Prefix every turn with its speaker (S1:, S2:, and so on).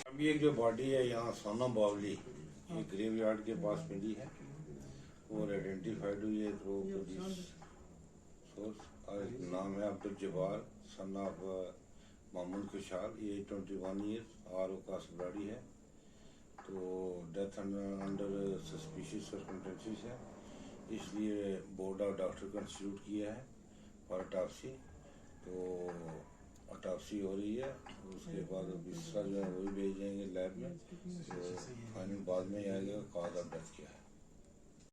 S1: अभी एक जो बॉडी है यहाँ सोना बावली ये ग्रेव यार्ड के पास मिली है और आइडेंटिफाइड हुई है थ्रू पुलिस सोर्स। नाम है अब्दुल जब्बार सन ऑफ मामून खुशहाल, ये 21 ईयर्स आर ओ का सब्राड़ी है। तो डेथ अंडर सस्पिशियस सर्कमस्टेंसेस है, इसलिए बोर्ड ऑफ डॉक्टर को इंस्टीट्यूट किया है फॉर ऑटोप्सी। तो ऑटोप्सी हो रही है, उसके बाद दूसरा जो है वही भेज देंगे लैब में, तो फाइनल बाद में आएगा कॉज ऑफ डेथ क्या है।